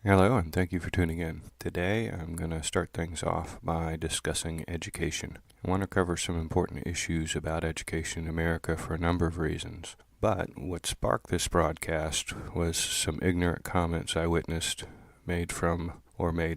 Hello, and thank you for tuning in. Today, I'm going to start things off by discussing education. I want to cover some important issues about education in America for a number of reasons. But what sparked this broadcast was some ignorant comments I witnessed made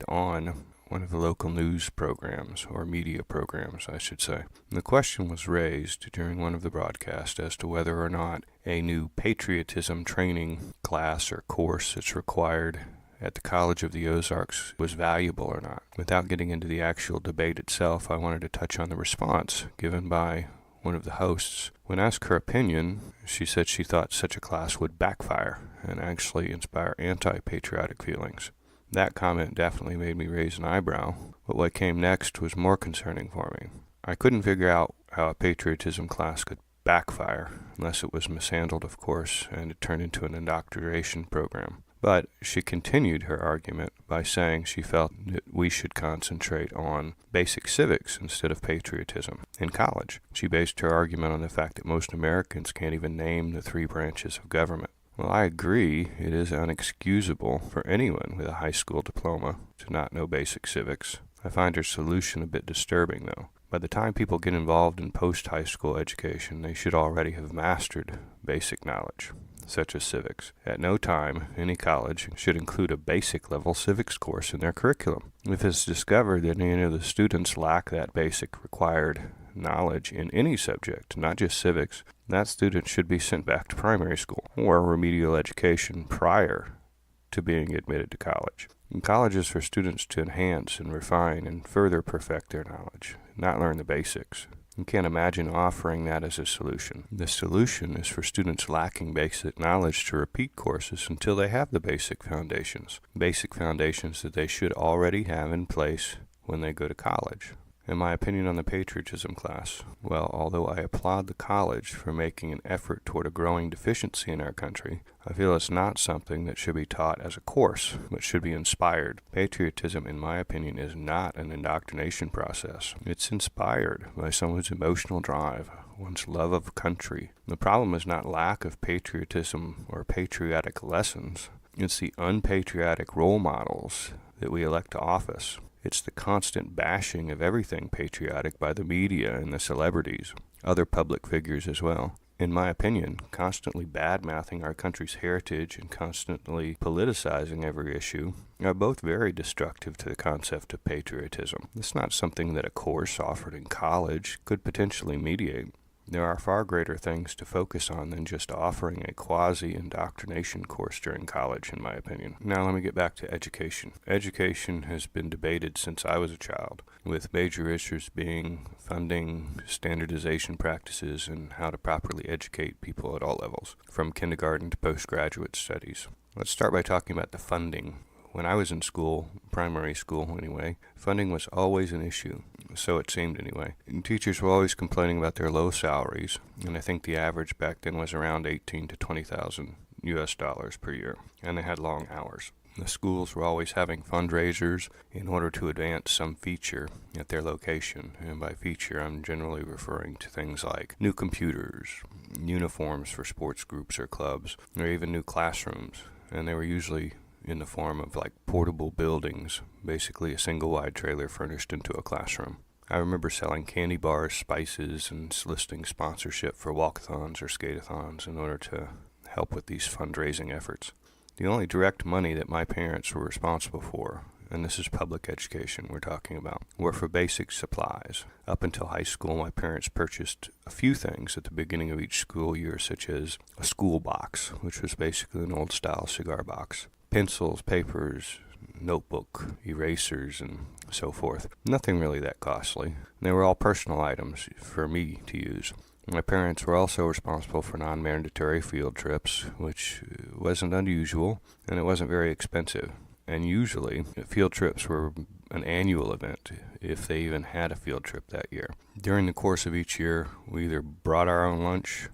on one of the local news programs, or media programs, I should say. And the question was raised during one of the broadcasts as to whether or not a new patriotism training class or course that's required at the College of the Ozarks was valuable or not. Without getting into the actual debate itself, I wanted to touch on the response given by one of the hosts. When asked her opinion, she said she thought such a class would backfire and actually inspire anti-patriotic feelings. That comment definitely made me raise an eyebrow, but what came next was more concerning for me. I couldn't figure out how a patriotism class could backfire, unless it was mishandled, of course, and it turned into an indoctrination program. But she continued her argument by saying she felt that we should concentrate on basic civics instead of patriotism in college. She based her argument on the fact that most Americans can't even name the three branches of government. Well, I agree it is unexcusable for anyone with a high school diploma to not know basic civics. I find her solution a bit disturbing, though. By the time people get involved in post-high school education, they should already have mastered basic knowledge, such as civics. At no time, any college should include a basic level civics course in their curriculum. If it's discovered that any of the students lack that basic required knowledge in any subject, not just civics, that student should be sent back to primary school or remedial education prior to being admitted to college. And college is for students to enhance and refine and further perfect their knowledge, not learn the basics. You can't imagine offering that as a solution. The solution is for students lacking basic knowledge to repeat courses until they have the basic foundations that they should already have in place when they go to college. And my opinion on the patriotism class, well, although I applaud the college for making an effort toward a growing deficiency in our country, I feel it's not something that should be taught as a course, but should be inspired. Patriotism, in my opinion, is not an indoctrination process. It's inspired by someone's emotional drive, one's love of country. The problem is not lack of patriotism or patriotic lessons. It's the unpatriotic role models that we elect to office. It's the constant bashing of everything patriotic by the media and the celebrities, other public figures as well. In my opinion, constantly bad-mouthing our country's heritage and constantly politicizing every issue are both very destructive to the concept of patriotism. It's not something that a course offered in college could potentially mediate. There are far greater things to focus on than just offering a quasi-indoctrination course during college, in my opinion. Now let me get back to education. Education has been debated since I was a child, with major issues being funding, standardization practices, and how to properly educate people at all levels, from kindergarten to postgraduate studies. Let's start by talking about the funding. When I was in school, primary school anyway, funding was always an issue, so it seemed anyway. And teachers were always complaining about their low salaries, and I think the average back then was around $18,000 to $20,000 US per year, and they had long hours. The schools were always having fundraisers in order to advance some feature at their location, and by feature I'm generally referring to things like new computers, uniforms for sports groups or clubs, or even new classrooms, and they were usually in the form of like portable buildings, basically a single wide trailer furnished into a classroom. I remember selling candy bars, spices, and soliciting sponsorship for walkathons or skate-a-thons in order to help with these fundraising efforts. The only direct money that my parents were responsible for, and this is public education we're talking about, were for basic supplies. Up until high school, my parents purchased a few things at the beginning of each school year, such as a school box, which was basically an old-style cigar box, pencils, papers, notebook, erasers, and so forth. Nothing really that costly. They were all personal items for me to use. My parents were also responsible for non-mandatory field trips, which wasn't unusual, and it wasn't very expensive. And usually, field trips were an annual event, if they even had a field trip that year. During the course of each year, we either brought our own lunch,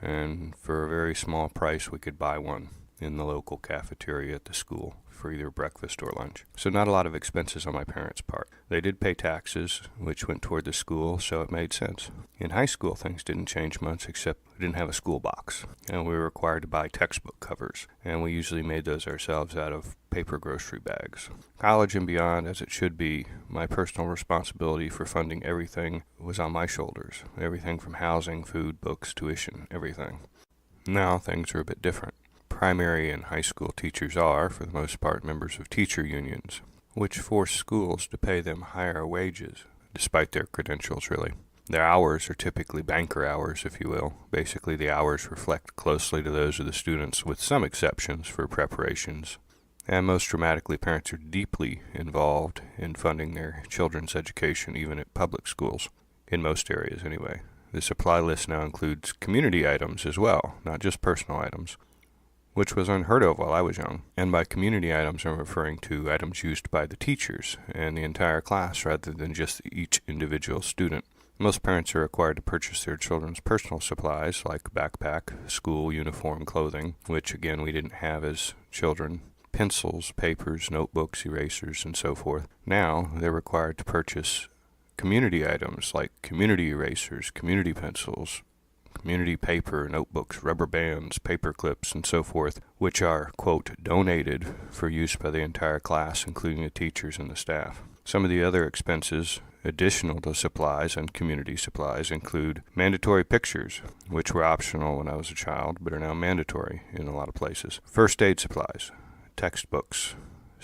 and for a very small price we could buy one in the local cafeteria at the school. for either breakfast or lunch. So not a lot of expenses on my parents' part. They did pay taxes, which went toward the school, so it made sense. In high school, things didn't change much, except we didn't have a school box, and we were required to buy textbook covers, and we usually made those ourselves out of paper grocery bags. College and beyond, as it should be, my personal responsibility for funding everything was on my shoulders. Everything from housing, food, books, tuition, everything. Now things are a bit different. Primary and high school teachers are, for the most part, members of teacher unions, which force schools to pay them higher wages, despite their credentials, really. Their hours are typically banker hours, if you will. Basically, the hours reflect closely to those of the students, with some exceptions for preparations. And most dramatically, parents are deeply involved in funding their children's education, even at public schools, in most areas anyway. The supply list now includes community items as well, not just personal items, which was unheard of while I was young. And by community items, I'm referring to items used by the teachers and the entire class rather than just each individual student. Most parents are required to purchase their children's personal supplies like backpack, school, uniform, clothing, which again we didn't have as children, pencils, papers, notebooks, erasers, and so forth. Now they're required to purchase community items like community erasers, community pencils, community paper, notebooks, rubber bands, paper clips, and so forth, which are, quote, donated for use by the entire class, including the teachers and the staff. Some of the other expenses additional to supplies and community supplies include mandatory pictures, which were optional when I was a child, but are now mandatory in a lot of places, first aid supplies, textbooks,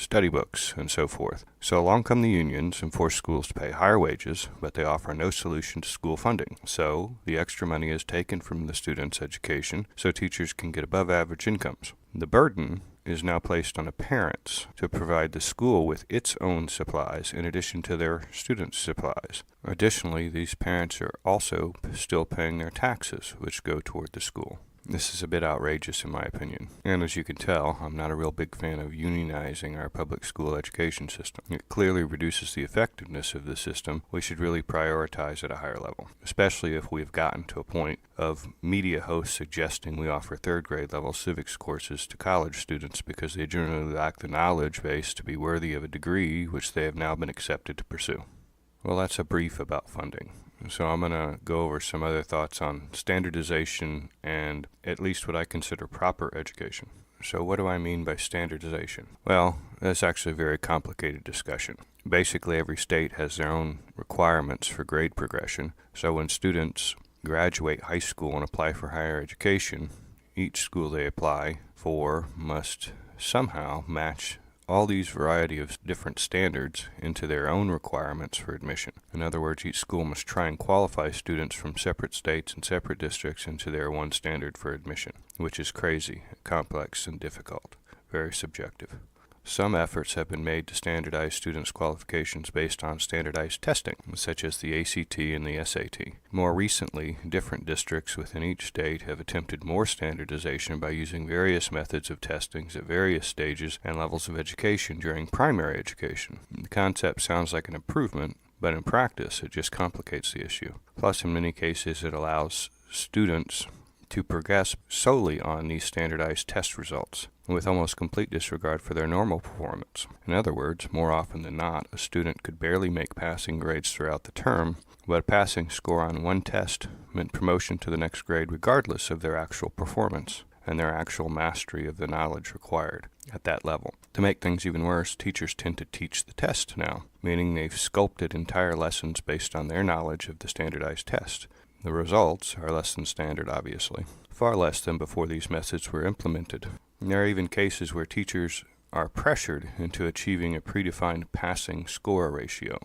study books, and so forth. So along come the unions and force schools to pay higher wages, but they offer no solution to school funding. So the extra money is taken from the students' education so teachers can get above average incomes. The burden is now placed on the parents to provide the school with its own supplies in addition to their students' supplies. Additionally, these parents are also still paying their taxes, which go toward the school. This is a bit outrageous in my opinion, and as you can tell, I'm not a real big fan of unionizing our public school education system. It clearly reduces the effectiveness of the system. We should really prioritize at a higher level, especially if we've gotten to a point of media hosts suggesting we offer third grade level civics courses to college students because they generally lack the knowledge base to be worthy of a degree which they have now been accepted to pursue. Well, that's a brief about funding. So I'm going to go over some other thoughts on standardization and at least what I consider proper education. So what do I mean by standardization? Well, that's actually a very complicated discussion. Basically, every state has their own requirements for grade progression. So when students graduate high school and apply for higher education, each school they apply for must somehow match all these variety of different standards into their own requirements for admission. In other words, each school must try and qualify students from separate states and separate districts into their one standard for admission, which is crazy, complex, and difficult, very subjective. Some efforts have been made to standardize students' qualifications based on standardized testing, such as the ACT and the SAT. More recently, different districts within each state have attempted more standardization by using various methods of testings at various stages and levels of education during primary education. The concept sounds like an improvement, but in practice it just complicates the issue. Plus, in many cases, it allows students to progress solely on these standardized test results, with almost complete disregard for their normal performance. In other words, more often than not, a student could barely make passing grades throughout the term, but a passing score on one test meant promotion to the next grade regardless of their actual performance and their actual mastery of the knowledge required at that level. To make things even worse, teachers tend to teach the test now, meaning they've sculpted entire lessons based on their knowledge of the standardized test. The results are less than standard, obviously, far less than before these methods were implemented. There are even cases where teachers are pressured into achieving a predefined passing score ratio,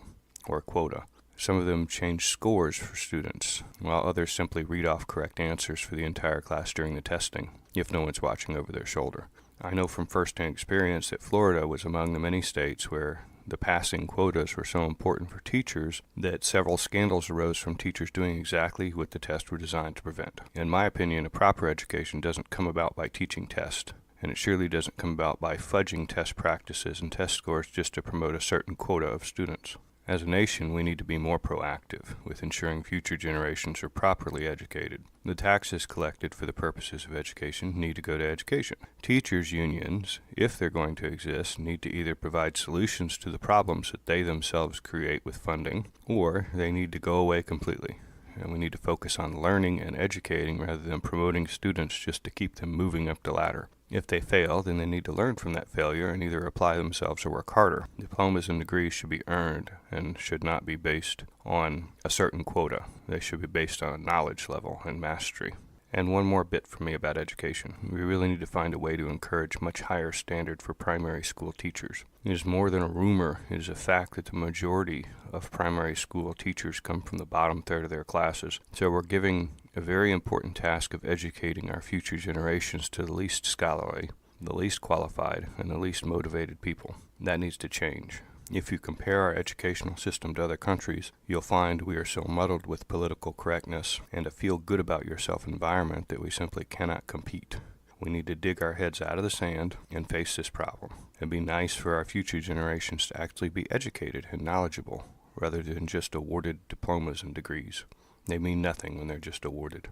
or quota. Some of them change scores for students, while others simply read off correct answers for the entire class during the testing, if no one's watching over their shoulder. I know from first-hand experience that Florida was among the many states where the passing quotas were so important for teachers that several scandals arose from teachers doing exactly what the tests were designed to prevent. In my opinion, a proper education doesn't come about by teaching tests, and it surely doesn't come about by fudging test practices and test scores just to promote a certain quota of students. As a nation, we need to be more proactive with ensuring future generations are properly educated. The taxes collected for the purposes of education need to go to education. Teachers' unions, if they're going to exist, need to either provide solutions to the problems that they themselves create with funding, or they need to go away completely. And we need to focus on learning and educating rather than promoting students just to keep them moving up the ladder. If they fail, then they need to learn from that failure and either apply themselves or work harder. Diplomas and degrees should be earned and should not be based on a certain quota. They should be based on a knowledge level and mastery. And one more bit for me about education. We really need to find a way to encourage much higher standard for primary school teachers. It is more than a rumor. It is a fact that the majority of primary school teachers come from the bottom third of their classes. So we're giving a very important task of educating our future generations to the least scholarly, the least qualified, and the least motivated people. That needs to change. If you compare our educational system to other countries, you'll find we are so muddled with political correctness and a feel-good-about-yourself environment that we simply cannot compete. We need to dig our heads out of the sand and face this problem. It'd be nice for our future generations to actually be educated and knowledgeable, rather than just awarded diplomas and degrees. They mean nothing when they're just awarded.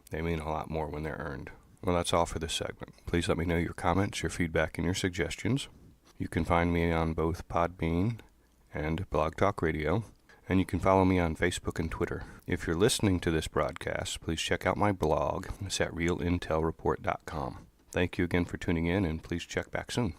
They mean a lot more when they're earned. Well, that's all for this segment. Please let me know your comments, your feedback, and your suggestions. You can find me on both Podbean and Blog Talk Radio, and you can follow me on Facebook and Twitter. If you're listening to this broadcast, please check out my blog. It's at realintelreport.com. Thank you again for tuning in, and please check back soon.